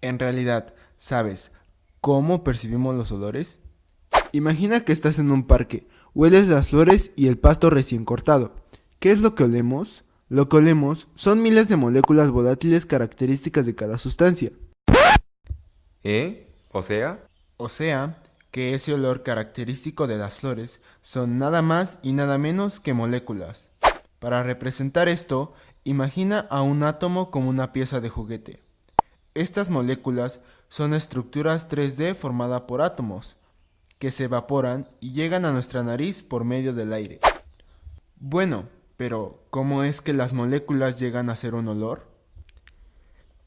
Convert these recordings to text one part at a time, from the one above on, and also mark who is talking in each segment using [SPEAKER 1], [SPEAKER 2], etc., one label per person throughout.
[SPEAKER 1] En realidad, ¿sabes cómo percibimos los olores? Imagina que estás en un parque, hueles las flores y el pasto recién cortado. ¿Qué es lo que olemos? Lo que olemos son miles de moléculas volátiles características de cada sustancia.
[SPEAKER 2] O sea,
[SPEAKER 1] O sea, que ese olor característico de las flores son nada más y nada menos que moléculas. Para representar esto, imagina a un átomo como una pieza de juguete. Estas moléculas son estructuras 3D formadas por átomos, que se evaporan y llegan a nuestra nariz por medio del aire. Bueno, pero ¿cómo es que las moléculas llegan a ser un olor?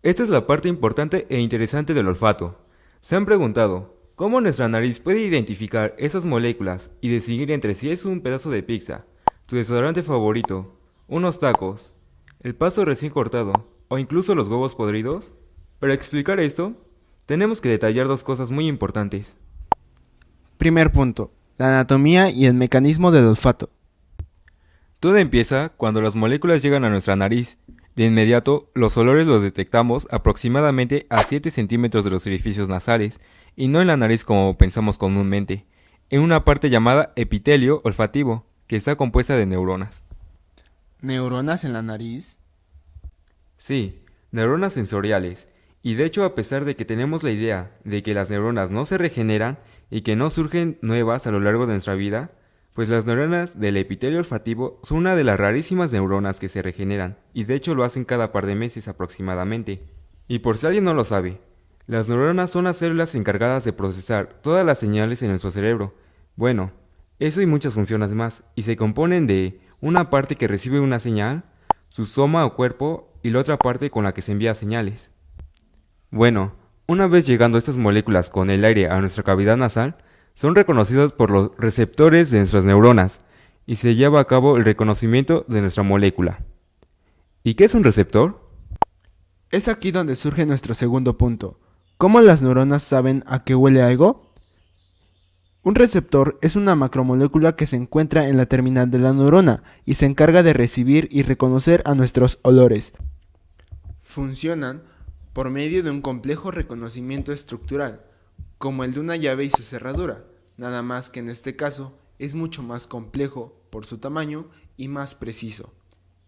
[SPEAKER 2] esta es la parte importante e interesante del olfato. ¿Se han preguntado cómo nuestra nariz puede identificar esas moléculas y decidir entre si es un pedazo de pizza, tu desodorante favorito, unos tacos, el pasto recién cortado o incluso los huevos podridos? Para explicar esto, tenemos que detallar dos cosas muy importantes.
[SPEAKER 1] Primer punto, la anatomía y el mecanismo del olfato.
[SPEAKER 2] Todo empieza cuando las moléculas llegan a nuestra nariz. De inmediato, los olores los detectamos aproximadamente a 7 centímetros de los orificios nasales, y no en la nariz como pensamos comúnmente, en una parte llamada epitelio olfativo, que está compuesta de neuronas.
[SPEAKER 1] ¿Neuronas en la nariz?
[SPEAKER 2] Sí, neuronas sensoriales. Y de hecho, a pesar de que tenemos la idea de que las neuronas no se regeneran y que no surgen nuevas a lo largo de nuestra vida, pues las neuronas del epitelio olfativo son una de las rarísimas neuronas que se regeneran, y de hecho lo hacen cada par de meses aproximadamente. Y por si alguien no lo sabe, las neuronas son las células encargadas de procesar todas las señales en nuestro cerebro. Bueno, eso y muchas funciones más, y se componen de una parte que recibe una señal, su soma o cuerpo, y la otra parte con la que se envía señales. Bueno, una vez llegando estas moléculas con el aire a nuestra cavidad nasal, son reconocidas por los receptores de nuestras neuronas y se lleva a cabo el reconocimiento de nuestra molécula. ¿Y qué es un receptor?
[SPEAKER 1] Es aquí donde surge nuestro segundo punto. ¿Cómo las neuronas saben a qué huele algo? Un receptor es una macromolécula que se encuentra en la terminal de la neurona y se encarga de recibir y reconocer a nuestros olores. Funcionan por medio de un complejo reconocimiento estructural, como el de una llave y su cerradura, nada más que en este caso es mucho más complejo por su tamaño y más preciso.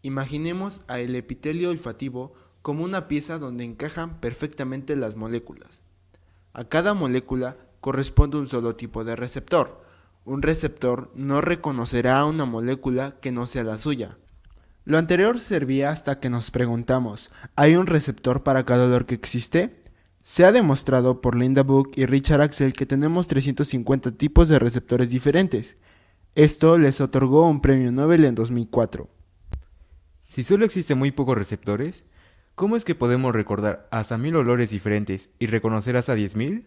[SPEAKER 1] Imaginemos a el epitelio olfativo como una pieza donde encajan perfectamente las moléculas. A cada molécula corresponde un solo tipo de receptor. Un receptor no reconocerá a una molécula que no sea la suya. Lo anterior servía hasta que nos preguntamos, ¿hay un receptor para cada olor que existe? Se ha demostrado por Linda Book y Richard Axel que tenemos 350 tipos de receptores diferentes. Esto les otorgó un premio Nobel en 2004.
[SPEAKER 2] Si solo existen muy pocos receptores, ¿cómo es que podemos recordar hasta 1000 olores diferentes y reconocer hasta 10.000?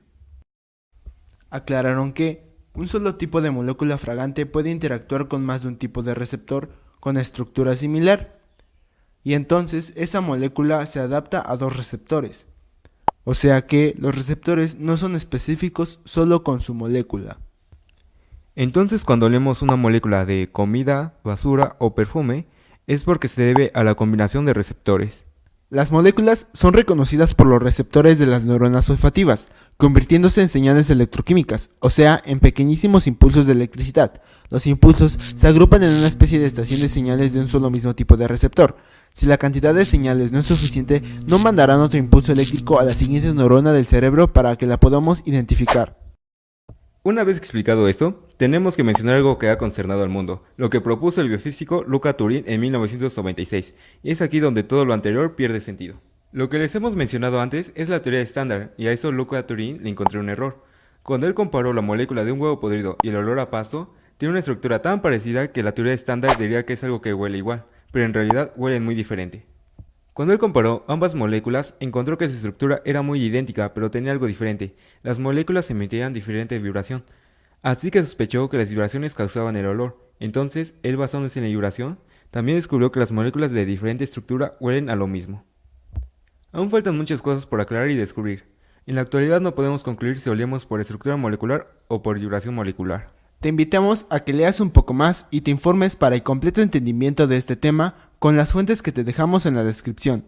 [SPEAKER 1] Aclararon que un solo tipo de molécula fragante puede interactuar con más de un tipo de receptor con estructura similar, y entonces esa molécula se adapta a dos receptores. O sea que los receptores no son específicos solo con su molécula.
[SPEAKER 2] Entonces, cuando olemos una molécula de comida, basura o perfume, es porque se debe a la combinación de receptores.
[SPEAKER 1] Las moléculas son reconocidas por los receptores de las neuronas olfativas, convirtiéndose en señales electroquímicas, o sea, en pequeñísimos impulsos de electricidad. Los impulsos se agrupan en una especie de estación de señales de un solo mismo tipo de receptor. Si la cantidad de señales no es suficiente, no mandarán otro impulso eléctrico a la siguiente neurona del cerebro para que la podamos identificar.
[SPEAKER 2] Una vez explicado esto, tenemos que mencionar algo que ha consternado al mundo, lo que propuso el biofísico Luca Turing en 1996, y es aquí donde todo lo anterior pierde sentido. Lo que les hemos mencionado antes es la teoría estándar, y a eso Luca Turing le encontró un error. Cuando él comparó la molécula de un huevo podrido y el olor a pasto, tiene una estructura tan parecida que la teoría estándar diría que es algo que huele igual, pero en realidad huelen muy diferente. Cuando él comparó ambas moléculas, encontró que su estructura era muy idéntica, pero tenía algo diferente. Las moléculas emitían diferente vibración, así que sospechó que las vibraciones causaban el olor. Entonces, él basándose en la vibración, también descubrió que las moléculas de diferente estructura huelen a lo mismo. Aún faltan muchas cosas por aclarar y descubrir. En la actualidad no podemos concluir si olemos por estructura molecular o por vibración molecular.
[SPEAKER 1] Te invitamos a que leas un poco más y te informes para el completo entendimiento de este tema con las fuentes que te dejamos en la descripción.